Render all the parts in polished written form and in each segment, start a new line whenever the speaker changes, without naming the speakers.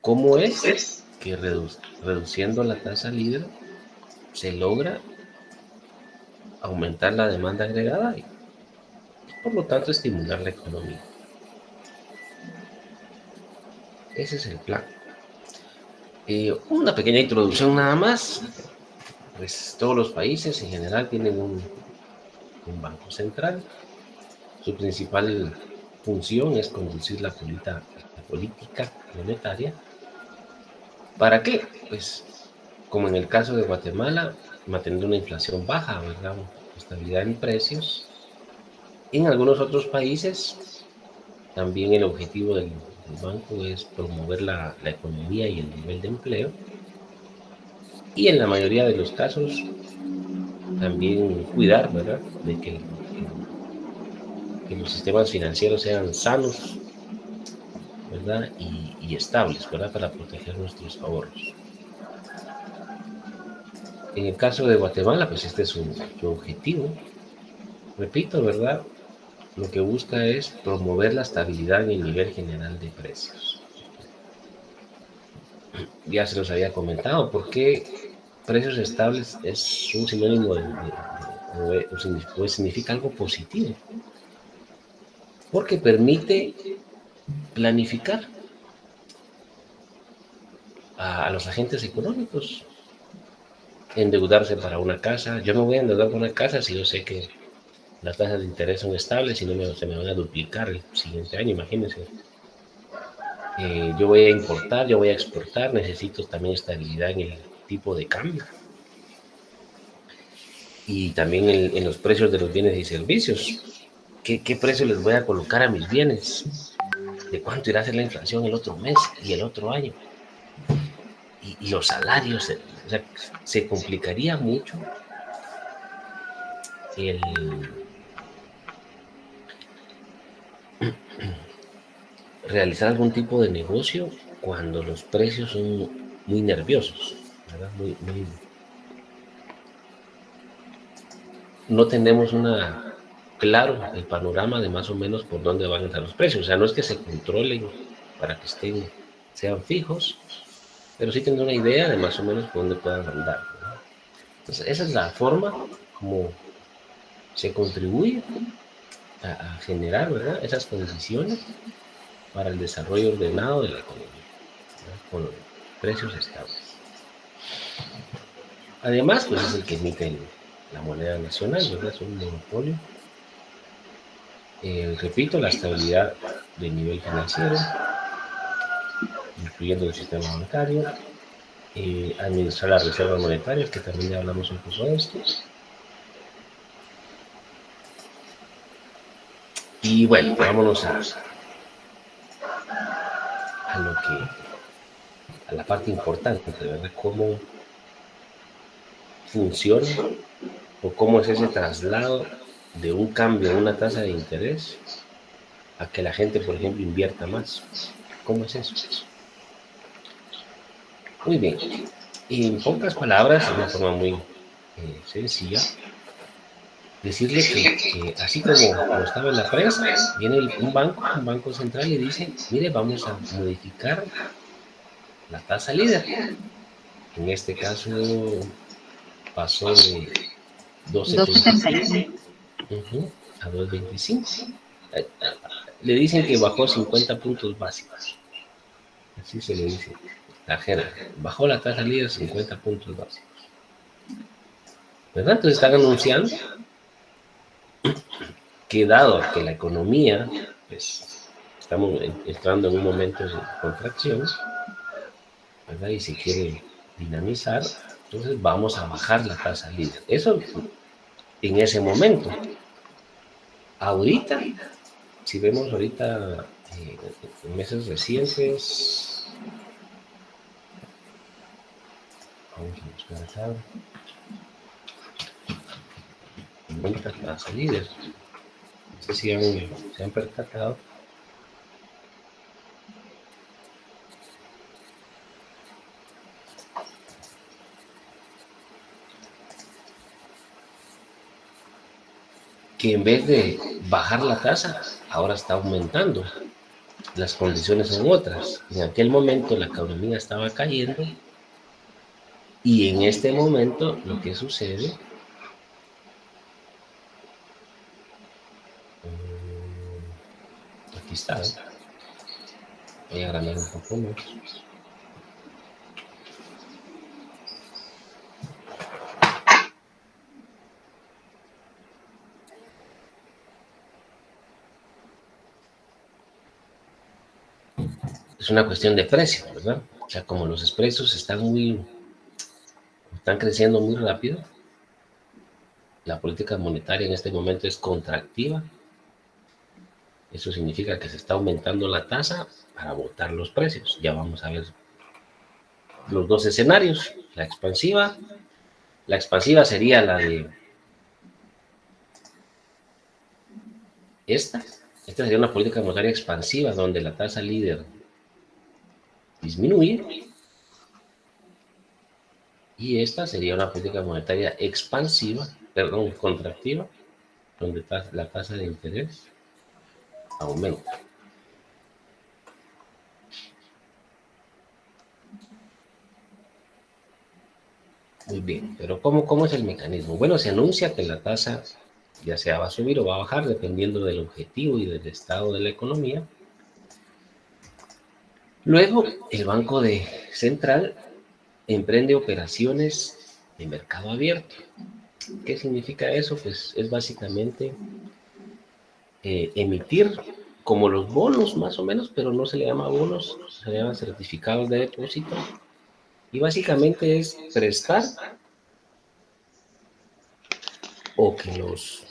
¿Cómo es que reduciendo la tasa líder se logra aumentar la demanda agregada y, por lo tanto, estimular la economía? Ese es el plan. Una pequeña introducción nada más. Pues todos los países en general tienen un banco central. Su principal función es conducir la política monetaria. ¿Para qué? Pues, como en el caso de Guatemala, mantener una inflación baja, ¿verdad? Estabilidad en precios. En algunos otros países, también el objetivo del banco es promover la economía y el nivel de empleo. Y en la mayoría de los casos, también cuidar, ¿verdad?, de que los sistemas financieros sean sanos, ¿verdad?, y estables, ¿verdad?, para proteger nuestros ahorros. En el caso de Guatemala, pues este es su objetivo. Repito, ¿verdad? Lo que busca es promover la estabilidad en el nivel general de precios. Ya se los había comentado, porque precios estables es un sinónimo o significa algo positivo, porque permite planificar a los agentes económicos, endeudarse para una casa. Yo me voy a endeudar para una casa si yo sé que las tasas de interés son estables y no se me van a duplicar el siguiente año, imagínense. Yo voy a importar, yo voy a exportar, necesito también estabilidad en el tipo de cambio y también en los precios de los bienes y servicios. ¿Qué precio les voy a colocar a mis bienes? ¿De cuánto irá a ser la inflación el otro mes y el otro año? Y los salarios, o sea, se complicaría mucho el realizar algún tipo de negocio cuando los precios son muy nerviosos, ¿verdad? No tenemos claro el panorama de más o menos por dónde van a entrar los precios. O sea, no es que se controlen para que sean fijos, pero sí tener una idea de más o menos por dónde puedan andar, ¿verdad? Entonces, esa es la forma como se contribuye a generar, ¿verdad?, esas condiciones para el desarrollo ordenado de la economía, ¿verdad?, con precios estables. Además, pues es el que emite la moneda nacional, ¿verdad? Es un monopolio. Repito, la estabilidad del nivel financiero, incluyendo el sistema bancario, administrar las reservas monetarias, que también ya hablamos un poco de esto. Y bueno, vámonos a la parte importante, ¿verdad? Cómo funciona o cómo es ese traslado de un cambio en una tasa de interés a que la gente, por ejemplo, invierta más. ¿Cómo es eso? Muy bien. En pocas palabras, de una forma muy sencilla, decirle que así como estaba en la prensa, viene un banco central y dice, mire, vamos a modificar la tasa líder. En este caso pasó de 2,75 a 2,25. Le dicen que bajó 50 puntos básicos. Así se le dice. La jerga. Bajó la tasa líder 50 puntos básicos. ¿Verdad? Entonces están anunciando que dado que la economía, pues, estamos entrando en un momento de contracción, ¿verdad?, y se quiere dinamizar, entonces vamos a bajar la tasa líder. Eso en ese momento. Ahorita, si vemos ahorita en meses recientes, vamos a buscar acá, aumenta la tasa líder. No sé si se han percatado que en vez de bajar la tasa, ahora está aumentando las condiciones son otras. En aquel momento la economía estaba cayendo y en este momento lo que sucede, aquí está, voy a agrandar un poco más. Es una cuestión de precio, ¿verdad? O sea, como los precios están creciendo muy rápido, la política monetaria en este momento es contractiva. Eso significa que se está aumentando la tasa para botar los precios. Ya vamos a ver los dos escenarios. La expansiva sería la de esta. Esta sería una política monetaria expansiva donde la tasa líder disminuye. Y esta sería una política monetaria contractiva, donde la tasa de interés aumenta. Muy bien, pero ¿cómo es el mecanismo? Bueno, se anuncia que la tasa ya sea va a subir o va a bajar dependiendo del objetivo y del estado de la economía. Luego, el Banco Central emprende operaciones de mercado abierto. ¿Qué significa eso? Pues es básicamente emitir como los bonos más o menos, pero no se le llama bonos, se le llama certificados de depósito. Y básicamente es prestar o que los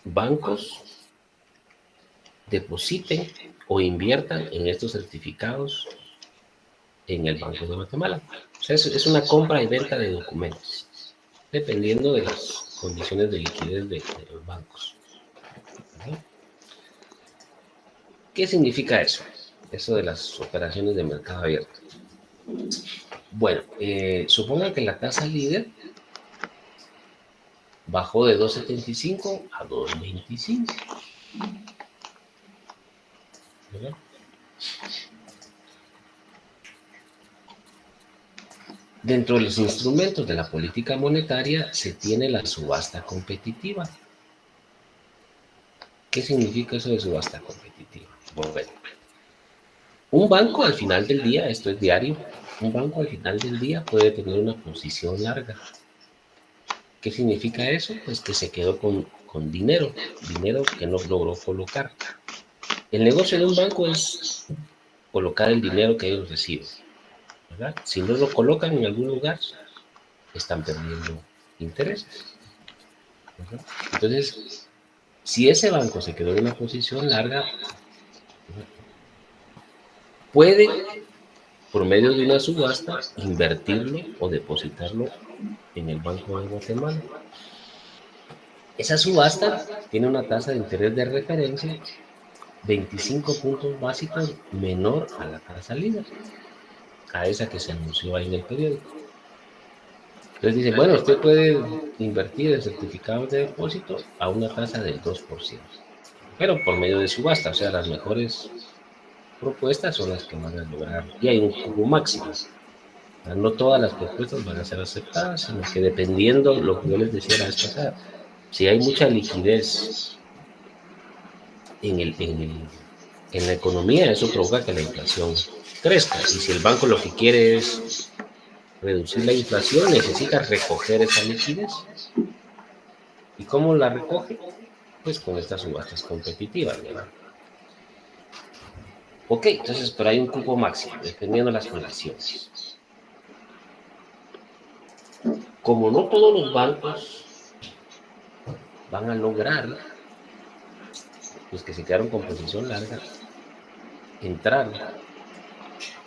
bancos depositen o inviertan en estos certificados en el Banco de Guatemala. O sea, es una compra y venta de documentos, dependiendo de las condiciones de liquidez de los bancos. ¿Qué significa eso? Eso de las operaciones de mercado abierto. Bueno, supongan que la tasa líder bajó de 2.75 a 2.25. ¿Verdad? Dentro de los instrumentos de la política monetaria se tiene la subasta competitiva. ¿Qué significa eso de subasta competitiva? Bueno, un banco al final del día, esto es diario, un banco al final del día puede tener una posición larga. ¿Qué significa eso? Pues que se quedó con dinero que no logró colocar. El negocio de un banco es colocar el dinero que ellos reciben, ¿verdad? Si no lo colocan en algún lugar, están perdiendo intereses, ¿verdad? Entonces, si ese banco se quedó en una posición larga, puede, por medio de una subasta, invertirlo o depositarlo en el Banco de Guatemala. Esa subasta tiene una tasa de interés de referencia 25 puntos básicos menor a la tasa líder, a esa que se anunció ahí en el periódico. Entonces dice, bueno, usted puede invertir en certificados de depósito a una tasa del 2%, pero por medio de subasta, o sea, las mejores propuestas son las que van a lograr, y hay un cupo máximo. No todas las propuestas van a ser aceptadas, sino que dependiendo lo que yo les decía la vez pasada, si hay mucha liquidez en la economía, eso provoca que la inflación crezca. Y si el banco lo que quiere es reducir la inflación, necesita recoger esa liquidez. ¿Y cómo la recoge? Pues con estas subastas competitivas, ¿verdad? Ok, entonces, pero hay un cupo máximo, dependiendo de las condiciones. Como no todos los bancos van a lograr, los que se quedaron con posición larga, entrar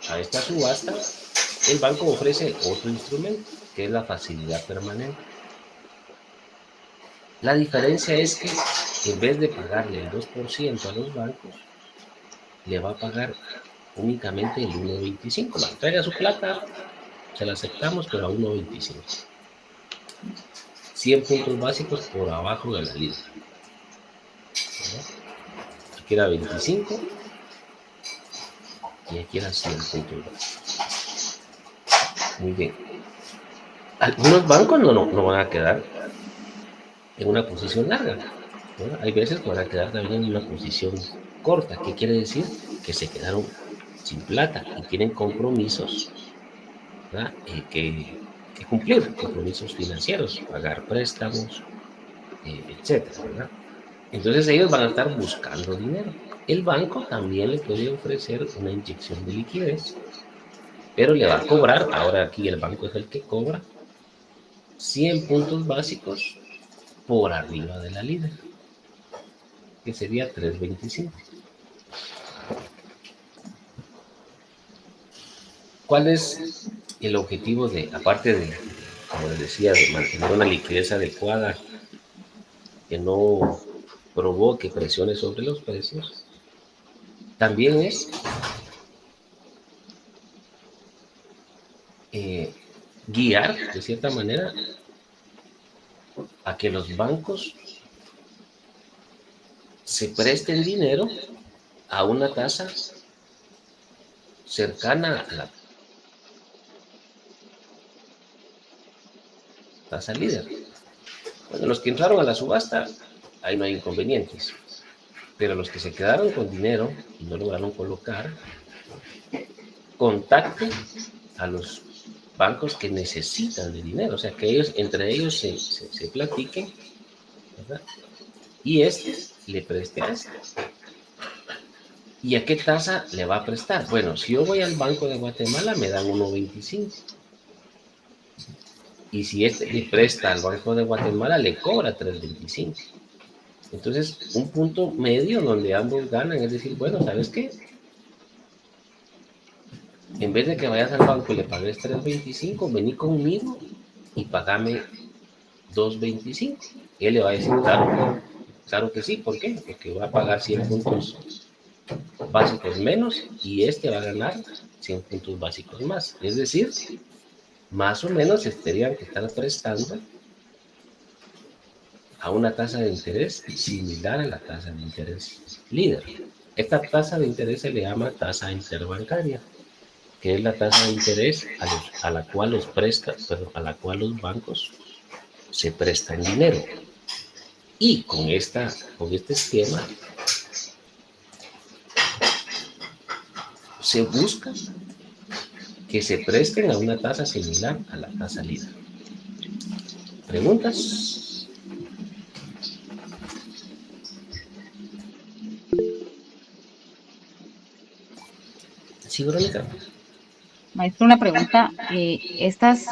a esta subasta, el banco ofrece otro instrumento, que es la facilidad permanente. La diferencia es que en vez de pagarle el 2% a los bancos, le va a pagar únicamente el 1.25. Traiga su plata, se la aceptamos, pero a 1.25. 100 puntos básicos por abajo de la línea. Aquí era 25, y aquí era 100 puntos básicos. Muy bien. Algunos bancos no van a quedar en una posición larga, ¿verdad? Hay veces que van a quedar también en una posición corta. ¿Qué quiere decir? Que se quedaron sin plata y tienen compromisos, ¿verdad? Que cumplir, compromisos financieros, pagar préstamos, etcétera, ¿verdad? Entonces ellos van a estar buscando dinero. El banco también le puede ofrecer una inyección de liquidez, pero le va a cobrar, ahora aquí el banco es el que cobra, 100 puntos básicos por arriba de la líder, que sería 3.25. ¿Cuál es el objetivo de, aparte de, como les decía, de mantener una liquidez adecuada que no provoque presiones sobre los precios? También es guiar, de cierta manera, a que los bancos se presten dinero a una tasa cercana a la tasa líder. Bueno, los que entraron a la subasta, ahí no hay inconvenientes. Pero los que se quedaron con dinero y no lograron colocar, contacten a los bancos que necesitan de dinero. O sea, que ellos, entre ellos se platiquen, ¿verdad? Y le preste a este. ¿Y a qué tasa le va a prestar? Bueno, si yo voy al Banco de Guatemala, me dan 1.25. Y si este le presta al Banco de Guatemala, le cobra 3.25. Entonces, un punto medio donde ambos ganan, es decir, bueno, ¿sabes qué? En vez de que vayas al banco y le pagues 3.25, vení conmigo y pagame 2.25. Él le va a decir, claro, claro que sí. ¿Por qué? Porque va a pagar 100 puntos básicos menos y este va a ganar 100 puntos básicos más. Es decir, más o menos tendrían que estar prestando a una tasa de interés similar a la tasa de interés líder. Esta tasa de interés se le llama tasa interbancaria, que es la tasa de interés a la cual a la cual los bancos se prestan dinero. Y con este esquema se busca que se presten a una tasa similar a la tasa líder. ¿Preguntas? Sí, Verónica.
Maestro, una pregunta. Estas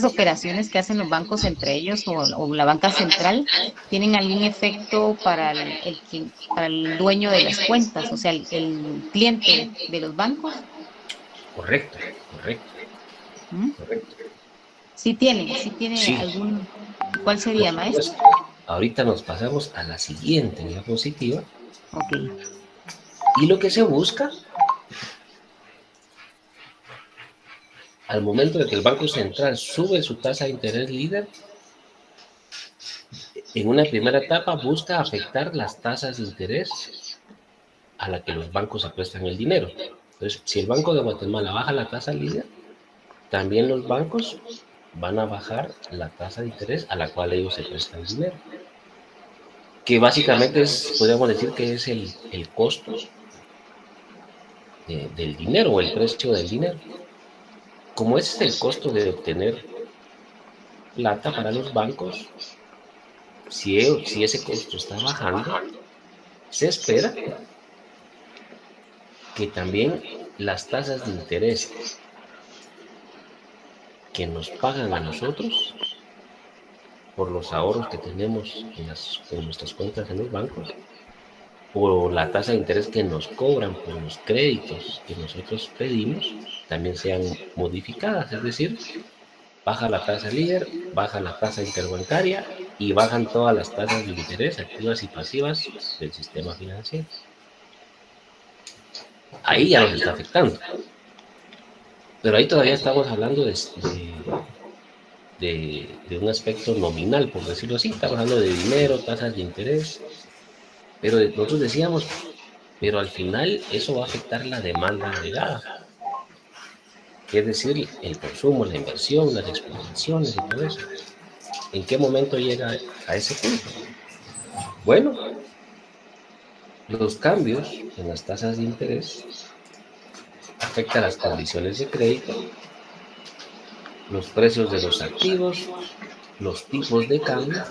operaciones que hacen los bancos entre ellos o la banca central, ¿tienen algún efecto para para el dueño de las cuentas, o sea, el cliente de los bancos?
Correcto, correcto,
¿Mm?
correcto.
Sí tiene
Sí,
algún. ¿Cuál
por
sería, maestro?
supuesto. Ahorita nos pasamos a la siguiente diapositiva.
Ok.
Y lo que se busca al momento de que el Banco Central sube su tasa de interés líder, en una primera etapa busca afectar las tasas de interés a la que los bancos se prestan el dinero. Entonces, si el Banco de Guatemala baja la tasa líder, también los bancos van a bajar la tasa de interés a la cual ellos se prestan el dinero. Que básicamente podríamos decir que es el costo del dinero o el precio del dinero. Como ese es el costo de obtener plata para los bancos, si ese costo está bajando, se espera que también las tasas de interés que nos pagan a nosotros por los ahorros que tenemos en nuestras cuentas en los bancos, o la tasa de interés que nos cobran por los créditos que nosotros pedimos, también sean modificadas. Es decir, baja la tasa líder, baja la tasa interbancaria y bajan todas las tasas de interés activas y pasivas del sistema financiero. Ahí ya nos está afectando. Pero ahí todavía estamos hablando de un aspecto nominal, por decirlo así. Estamos hablando de dinero, tasas de interés. Pero nosotros decíamos, pero al final eso va a afectar la demanda agregada, es decir, el consumo, la inversión, las exportaciones y todo eso. ¿En qué momento llega a ese punto? Bueno, los cambios en las tasas de interés afectan las condiciones de crédito, los precios de los activos, los tipos de cambio,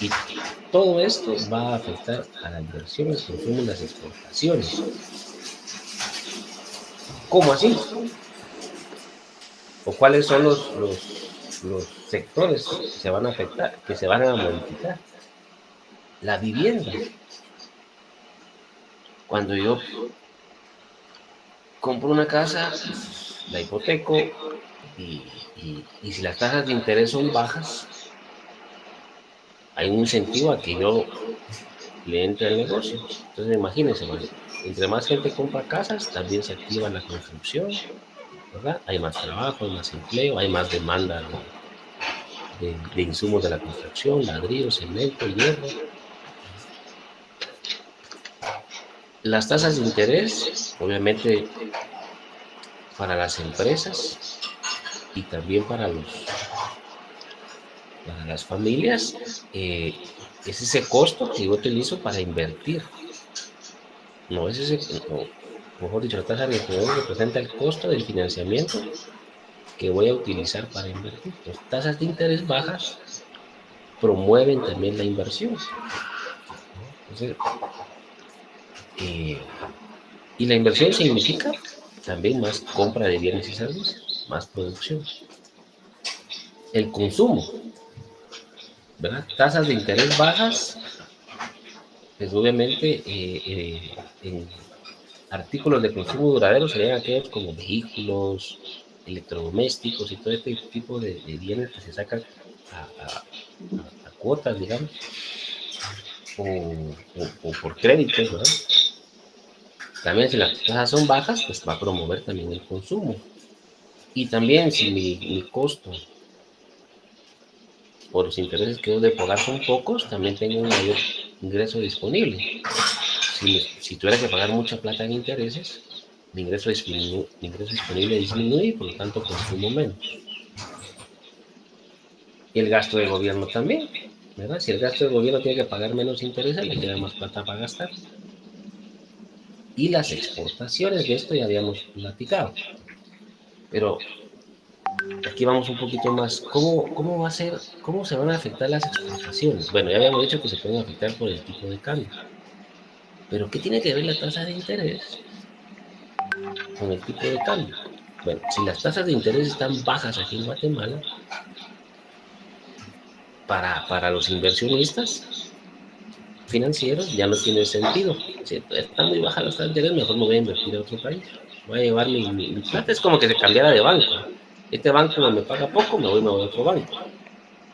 y todo esto va a afectar a la inversión, el consumo y las exportaciones. ¿Cómo así? ¿O cuáles son los sectores que se van a afectar, que se van a modificar? La vivienda. Cuando yo compro una casa, pues, la hipoteco y si las tasas de interés son bajas, hay un incentivo a que yo le entre al negocio. Entonces imagínense, entre más gente compra casas, también se activa la construcción, ¿verdad? Hay más trabajo, hay más empleo, hay más demanda de insumos de la construcción, ladrillo, cemento, hierro. Las tasas de interés, obviamente, para las empresas y también para las familias, es ese costo que yo utilizo para invertir. No es ese, no, mejor dicho, la tasa de interés representa el costo del financiamiento que voy a utilizar para invertir. Las tasas de interés bajas promueven también la inversión. Entonces, y la inversión significa también más compra de bienes y servicios, más producción. El consumo, ¿verdad? Tasas de interés bajas, pues obviamente en artículos de consumo duradero serían aquellos como vehículos, electrodomésticos y todo este tipo de bienes que se sacan a cuotas, digamos, o por créditos, ¿verdad? También si las tasas son bajas, pues va a promover también el consumo. Y también si mi costo por los intereses que debo de pagar son pocos, también tengo un mayor ingreso disponible. Si tuviera que pagar mucha plata en intereses, mi ingreso disponible disminuye y por lo tanto consumo menos. Y el gasto de gobierno también, ¿verdad? Si el gasto de gobierno tiene que pagar menos intereses, le queda más plata para gastar. Y las exportaciones, de esto ya habíamos platicado. Pero aquí vamos un poquito más. ¿Cómo va a ser, cómo se van a afectar las exportaciones? Bueno, ya habíamos dicho que se pueden afectar por el tipo de cambio. Pero ¿qué tiene que ver la tasa de interés con el tipo de cambio? Bueno, si las tasas de interés están bajas aquí en Guatemala, para los inversionistas financieros ya no tiene sentido. Si están muy bajas las tasas de interés, mejor me voy a invertir a otro país. Voy a llevar mi plata. Es como que se cambiara de banco. Este banco me paga poco, me voy a otro banco.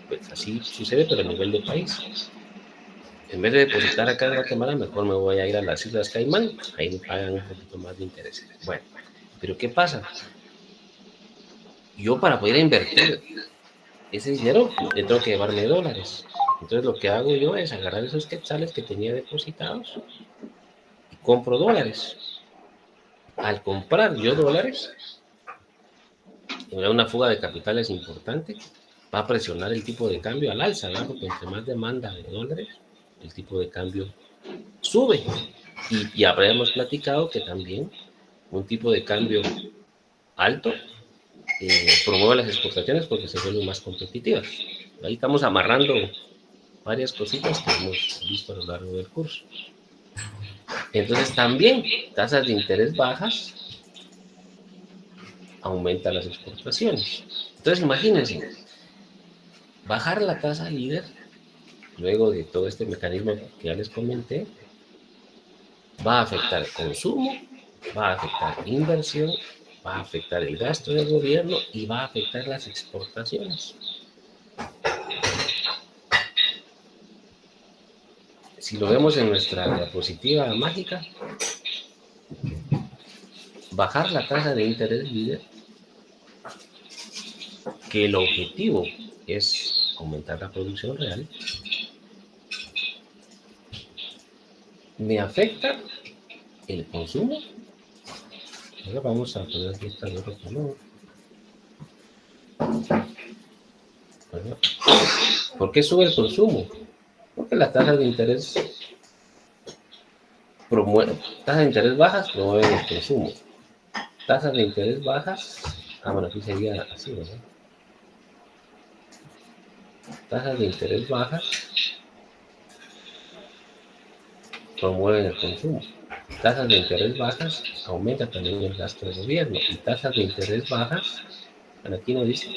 Pues así sucede, pero a nivel de país. En vez de depositar acá en Guatemala, mejor me voy a ir a las Islas Caimán. Ahí me pagan un poquito más de intereses. Bueno, pero ¿qué pasa? Yo para poder invertir ese dinero, le tengo que llevarme dólares. Entonces lo que hago yo es agarrar esos quetzales que tenía depositados y compro dólares. Al comprar yo dólares, una fuga de capitales importante, va a presionar el tipo de cambio al alza, ¿verdad? Porque entre más demanda de dólares, el tipo de cambio sube. Y ya habríamos platicado que también un tipo de cambio alto promueve las exportaciones porque se vuelven más competitivas. Ahí estamos amarrando varias cositas que hemos visto a lo largo del curso. Entonces también tasas de interés bajas aumentan las exportaciones. Entonces imagínense, bajar la tasa líder, luego de todo este mecanismo que ya les comenté, va a afectar el consumo, va a afectar inversión, va a afectar el gasto del gobierno y va a afectar las exportaciones. Si lo vemos en nuestra diapositiva mágica, bajar la tasa de interés líder, que el objetivo es aumentar la producción real, me afecta el consumo. Ahora vamos a poner aquí esta de otro color. Bueno, ¿por qué sube el consumo? Porque las tasas de interés bajas promueven el consumo. Tasas de interés bajas, bueno, aquí sería así, ¿verdad? Tasas de interés bajas promueven el consumo. Tasas de interés bajas aumenta también el gasto del gobierno. Y tasas de interés bajas, bueno, aquí no dice,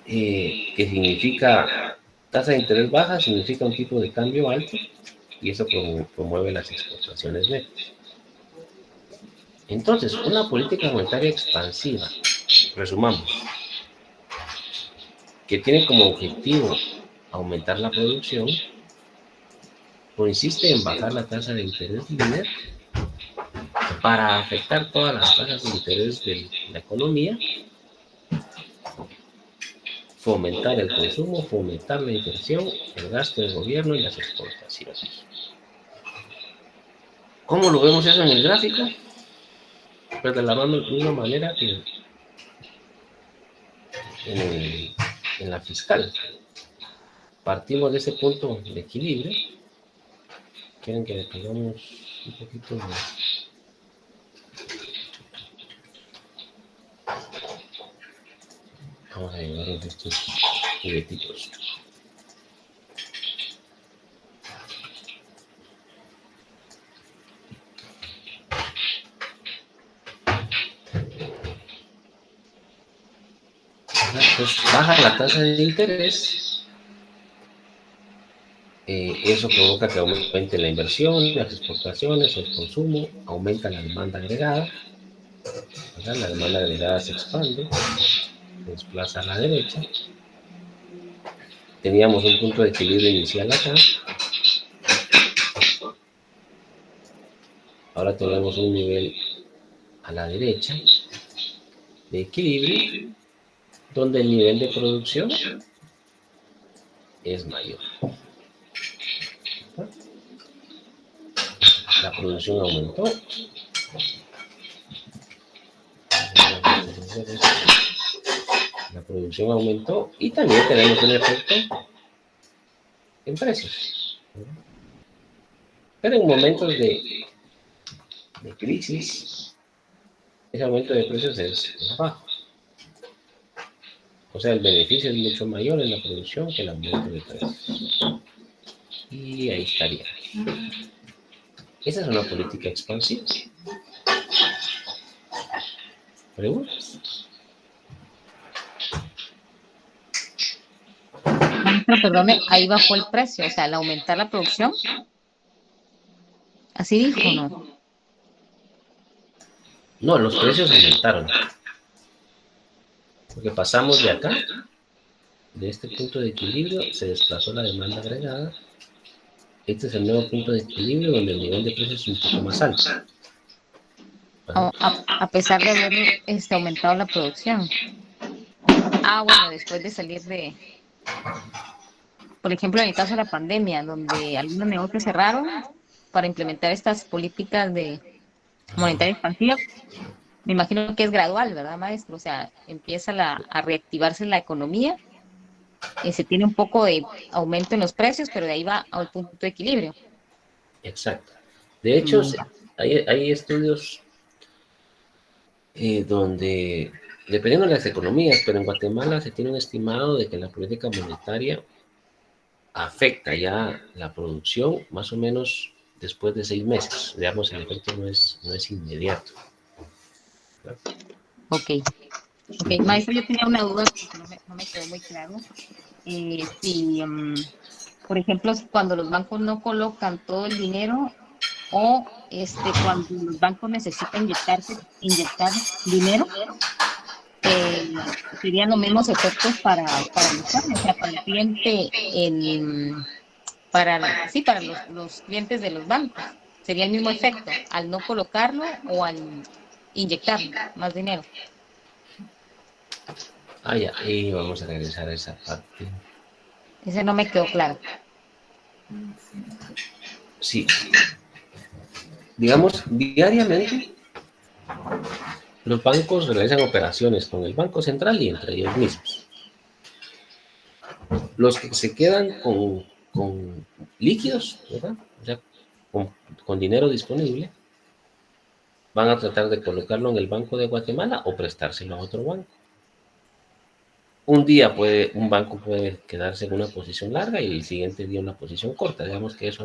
que significa, tasa de interés baja significa un tipo de cambio alto y eso promueve las exportaciones netas. Entonces, una política monetaria expansiva, resumamos, que tiene como objetivo aumentar la producción, consiste en bajar la tasa de interés lineal para afectar todas las tasas de interés de la economía, fomentar el consumo, fomentar la inversión, el gasto del gobierno y las exportaciones. ¿Cómo lo vemos eso en el gráfico? Pues de la misma manera que en la fiscal. Partimos de ese punto de equilibrio. Quieren que le pongamos un poquito de... Vamos a llevar estos juguetitos. Pues baja la tasa de interés, eso provoca que aumente la inversión, las exportaciones, el consumo, aumenta la demanda agregada, ¿verdad? La demanda agregada se expande, se desplaza a la derecha. Teníamos un punto de equilibrio inicial acá, ahora tenemos un nivel a la derecha de equilibrio, donde el nivel de producción es mayor. La producción aumentó. La producción aumentó y también tenemos un efecto en precios. Pero en momentos de crisis, ese aumento de precios es bajo. O sea, el beneficio es mucho mayor en la producción que el aumento de precios. Y ahí estaría. Esa es una política expansiva. ¿Preguntas?
Maestro, perdone, ahí bajó el precio, o sea, al aumentar la producción, así dijo, ¿no?
No, los precios aumentaron. Porque pasamos de acá, de este punto de equilibrio, se desplazó la demanda agregada. Este es el nuevo punto de equilibrio donde el nivel de precios es un poco más alto.
A pesar de haber aumentado la producción. Bueno, después de salir de, por ejemplo, en el caso de la pandemia, donde algunos negocios cerraron para implementar estas políticas de monetaria expansiva, me imagino que es gradual, ¿verdad, maestro? O sea, empieza a reactivarse la economía, se tiene un poco de aumento en los precios, pero de ahí va al punto de equilibrio.
Exacto. De hecho,
Mm.
hay estudios donde, dependiendo de las economías, pero en Guatemala se tiene un estimado de que la política monetaria afecta ya la producción más o menos después de 6 meses. Digamos, el efecto no es inmediato. ¿Verdad?
Ok, maestro, yo tenía una duda porque no me quedó muy claro. Si, por ejemplo, cuando los bancos no colocan todo el dinero o cuando los bancos necesitan inyectar dinero, serían los mismos efectos para el usuario, o sea, para el cliente, para los clientes de los bancos. Sería el mismo efecto al no colocarlo o al inyectar más dinero.
Ya, y vamos a regresar a esa parte.
Ese no me quedó claro.
Sí, digamos, diariamente los bancos realizan operaciones con el Banco Central y entre ellos mismos. Los que se quedan con líquidos, ¿verdad? O sea, con dinero disponible, van a tratar de colocarlo en el Banco de Guatemala o prestárselo a otro banco. Un día un banco puede quedarse en una posición larga y el siguiente día una posición corta. Digamos que eso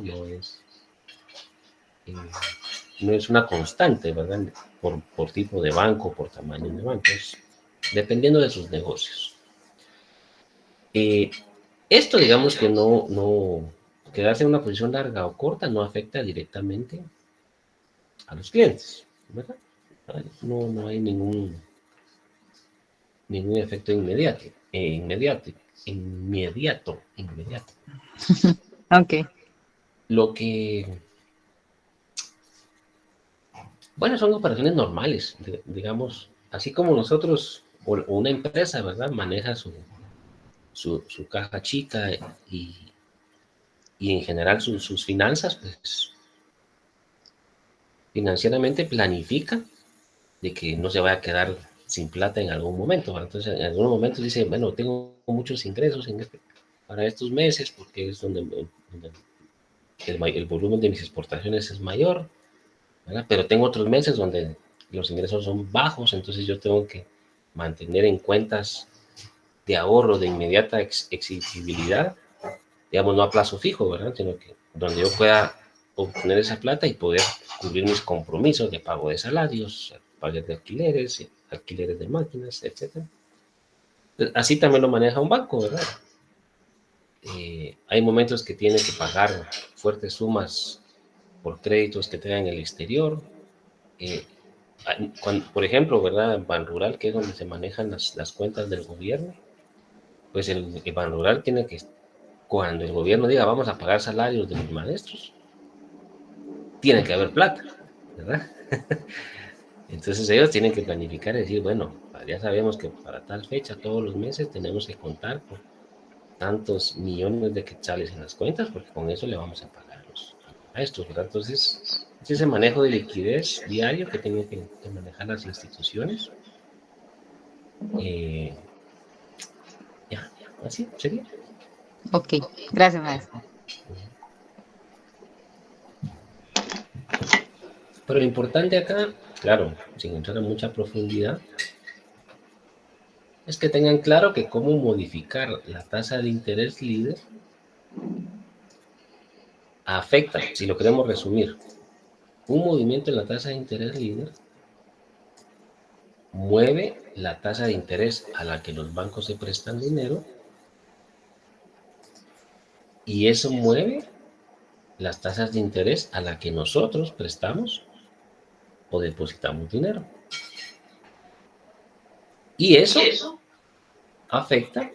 no es una constante, ¿verdad? Por tipo de banco, por tamaño de banco, dependiendo de sus negocios. Esto, digamos que no quedarse en una posición larga o corta no afecta directamente a los clientes, ¿verdad? No hay ningún efecto inmediato.
Ok.
Lo que, bueno, son operaciones normales, digamos, así como nosotros, o una empresa, ¿verdad? Maneja su caja chica y en general sus finanzas, pues financieramente planifica de que no se vaya a quedar sin plata en algún momento, ¿verdad? Entonces, en algún momento dice, bueno, tengo muchos ingresos para estos meses porque es donde el volumen de mis exportaciones es mayor, ¿verdad? Pero tengo otros meses donde los ingresos son bajos, entonces yo tengo que mantener en cuentas de ahorro de inmediata exigibilidad, digamos, no a plazo fijo, ¿verdad? Sino que donde yo pueda obtener esa plata y poder cubrir mis compromisos de pago de salarios, pagar de alquileres de máquinas, etc. Así también lo maneja un banco, ¿verdad? Hay momentos que tiene que pagar fuertes sumas por créditos que tenga en el exterior. Por ejemplo, ¿verdad? En Banrural, que es donde se manejan las cuentas del gobierno, pues el Banrural tiene que, cuando el gobierno diga vamos a pagar salarios de los maestros, tiene que haber plata, ¿verdad? Entonces ellos tienen que planificar y decir, bueno, ya sabemos que para tal fecha, todos los meses, tenemos que contar con tantos millones de quetzales en las cuentas, porque con eso le vamos a pagar a estos, ¿verdad? Entonces, es ese manejo de liquidez diario que tienen que manejar las instituciones. Ya, así sería.
Ok, gracias, maestro.
Pero lo importante acá, claro, sin entrar en mucha profundidad, es que tengan claro que cómo modificar la tasa de interés líder afecta, si lo queremos resumir, un movimiento en la tasa de interés líder mueve la tasa de interés a la que los bancos se prestan dinero y eso mueve las tasas de interés a la que nosotros prestamos o depositamos dinero. Y eso afecta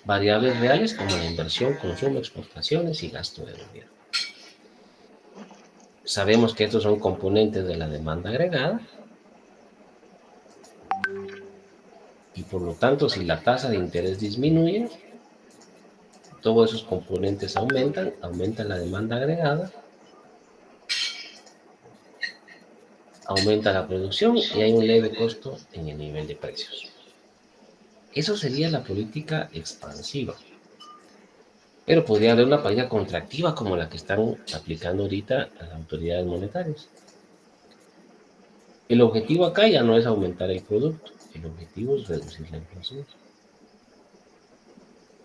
variables reales como la inversión, consumo, exportaciones y gasto de gobierno. Sabemos que estos son componentes de la demanda agregada y por lo tanto si la tasa de interés disminuye, todos esos componentes aumenta la demanda agregada, aumenta la producción y hay un leve costo en el nivel de precios. Eso sería la política expansiva. Pero podría haber una política contractiva como la que están aplicando ahorita las autoridades monetarias. El objetivo acá ya no es aumentar el producto, el objetivo es reducir la inflación.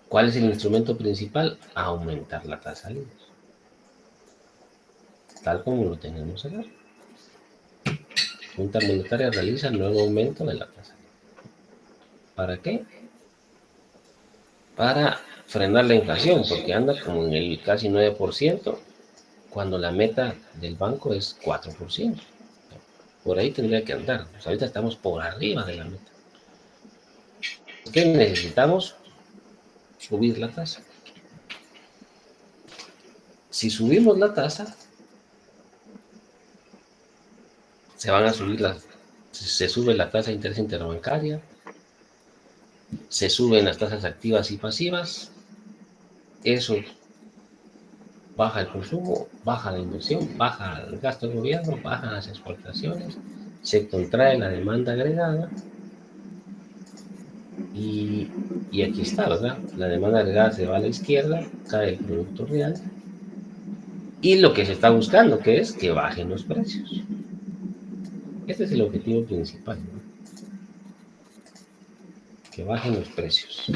¿Cuál es el instrumento principal? Aumentar la tasa libre, tal como lo tenemos acá. Junta Monetaria realiza el nuevo aumento de la tasa libre. ¿Para qué? Para frenar la inflación, porque anda como en el casi 9%, cuando la meta del banco es 4%. Por ahí tendría que andar. Pues ahorita estamos por arriba de la meta. ¿Qué necesitamos? Subir la tasa. Si subimos la tasa, se sube la tasa de interés interbancaria, se suben las tasas activas y pasivas. Eso baja el consumo, baja la inversión, baja el gasto del gobierno, bajan las exportaciones, se contrae la demanda agregada y aquí está, ¿verdad? La demanda agregada se va a la izquierda, cae el Producto Real y lo que se está buscando, que es que bajen los precios. Este es el objetivo principal, ¿no? Que bajen los precios.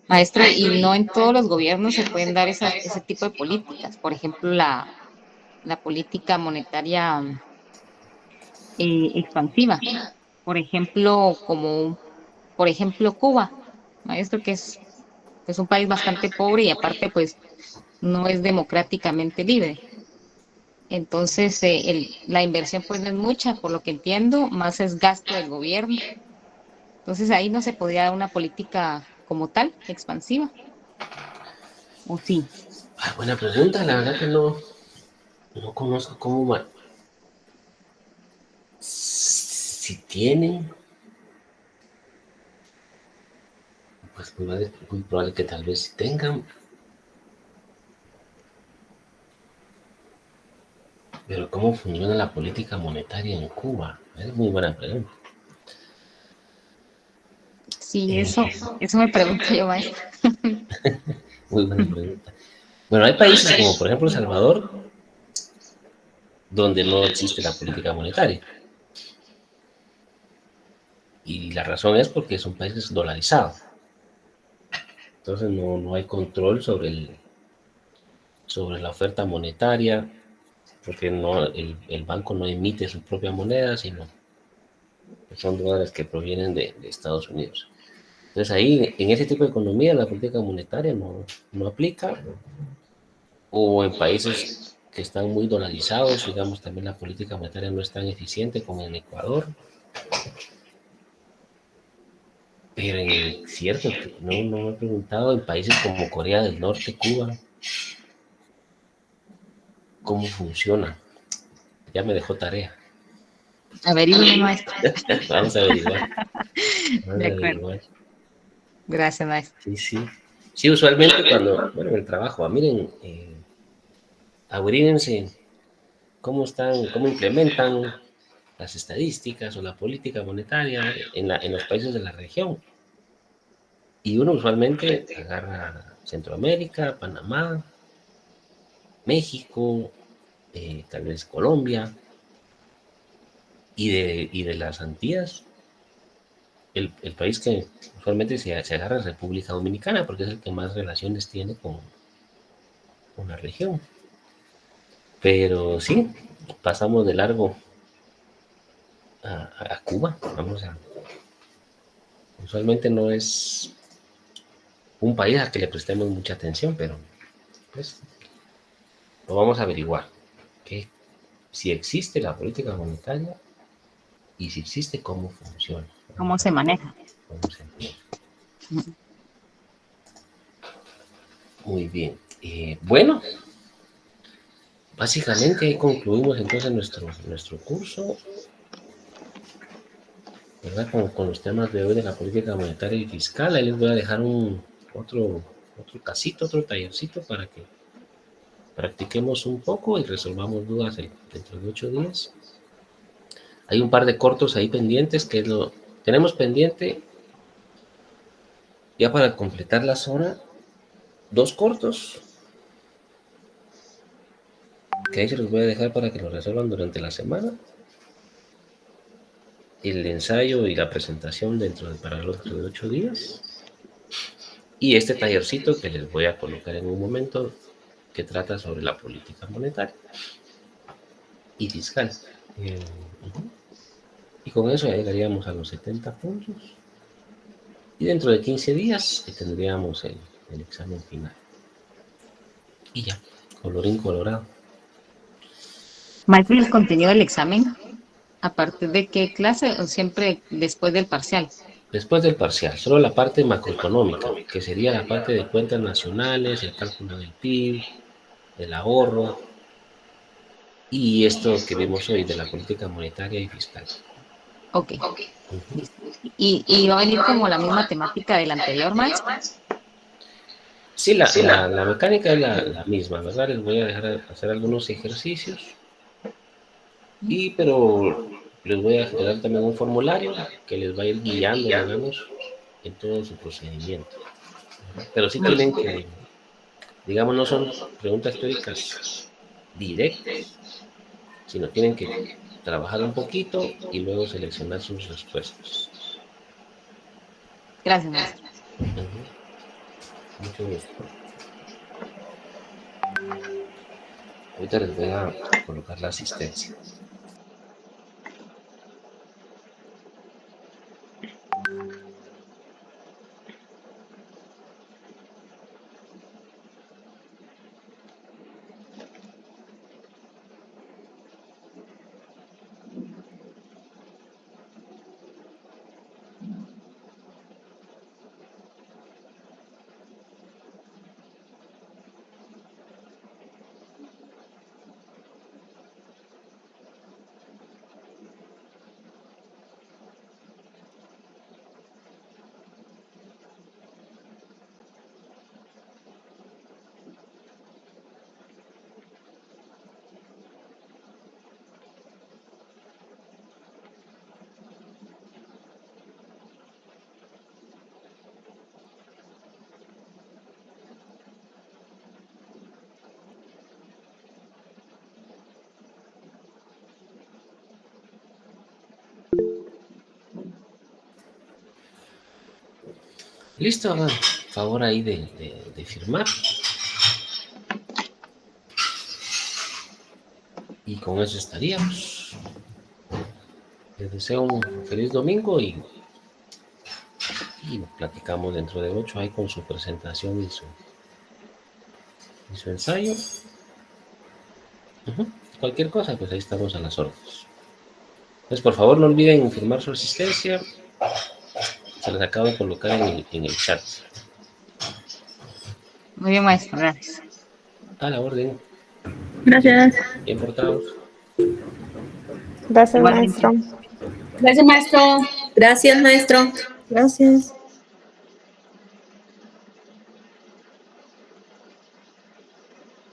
Maestro, y no en todos los gobiernos se pueden dar ese tipo de políticas. Por ejemplo, la política monetaria expansiva. Por ejemplo, por ejemplo, Cuba, maestro, que es un país bastante pobre y aparte, pues, no es democráticamente libre. Entonces, la inversión, pues, no es mucha, por lo que entiendo, más es gasto del gobierno. Entonces, ahí no se podría dar una política como tal, expansiva. ¿O sí?
Buena pregunta, la verdad que no conozco cómo, si tienen, pues muy probable que tal vez tengan, pero ¿cómo funciona la política monetaria en Cuba? Es muy buena pregunta.
Sí,
Eh,
eso me pregunto yo, maestro.
Muy buena pregunta. Bueno, hay países como por ejemplo El Salvador, donde no existe la política monetaria. Y la razón es porque son países dolarizados. Entonces no hay control sobre la oferta monetaria, porque el banco no emite su propia moneda, sino que son dólares que provienen de Estados Unidos. Entonces ahí, en ese tipo de economía, la política monetaria no aplica, o en países que están muy dolarizados, digamos, también la política monetaria no es tan eficiente como en Ecuador. Pero es cierto, no me he preguntado en países como Corea del Norte, Cuba, cómo funciona. Ya me dejó tarea.
Averígüeme, maestro.
Vamos a averiguar. Vamos
De
a
acuerdo.
averiguar.
Gracias, maestro.
Sí, sí. Sí, usualmente bueno, en el trabajo, miren, averíguense cómo implementan las estadísticas o la política monetaria en los países de la región. Y uno usualmente agarra Centroamérica, Panamá, México, tal vez Colombia, y de las Antillas, el país que usualmente se agarra es República Dominicana, porque es el que más relaciones tiene con la región. Pero sí, pasamos de largo a Cuba. Usualmente no es un país al que le prestemos mucha atención, pero pues, lo vamos a averiguar. Que si existe la política monetaria y si existe, cómo funciona.
¿Cómo
Vamos a
se
ver
maneja?
cómo se entiende. Muy bien. Bueno, básicamente ahí concluimos entonces nuestro curso, ¿verdad? Con los temas de hoy de la política monetaria y fiscal. Ahí les voy a dejar otro, otro casito, otro tallercito para que practiquemos un poco y resolvamos dudas dentro de 8 días. Hay un par de cortos ahí pendientes que tenemos pendiente ya para completar la zona, 2 cortos que ahí se los voy a dejar para que lo resuelvan durante la semana. El ensayo y la presentación para los de 8 días. Y este tallercito que les voy a colocar en un momento, que trata sobre la política monetaria y fiscal. Y con eso ya llegaríamos a los 70 puntos. Y dentro de 15 días tendríamos el examen final. Y ya, colorín colorado.
Maestro, ¿y el contenido del examen? ¿A partir de qué clase o siempre después del parcial?
Después del parcial, solo la parte macroeconómica, que sería la parte de cuentas nacionales, el cálculo del PIB, del ahorro, y esto que vimos hoy de la política monetaria y fiscal.
Ok,
Ujú.
listo. Y va a venir como la misma temática del anterior, maestro.
Sí, la mecánica es la misma, ¿verdad? Les voy a dejar hacer algunos ejercicios, pero les voy a generar también un formulario que les va a ir guiando, digamos, en todo su procedimiento. Pero sí tienen que, digamos, no son preguntas teóricas directas, sino tienen que trabajar un poquito y luego seleccionar sus respuestas.
Gracias, maestro.
Mucho gusto. Ahorita les voy a colocar la asistencia. Listo, hagan favor ahí de firmar. Y con eso estaríamos. Les deseo un feliz domingo y platicamos dentro de 8 ahí con su presentación y su ensayo. Cualquier cosa, pues ahí estamos a las órdenes. Entonces, por favor, no olviden firmar su asistencia. Se les acabo de colocar en el chat.
Muy bien, maestro. Gracias.
A la orden.
Gracias.
Bien portados.
Gracias,
Igualmente.
maestro.
Gracias, maestro.
Gracias, maestro.
Gracias.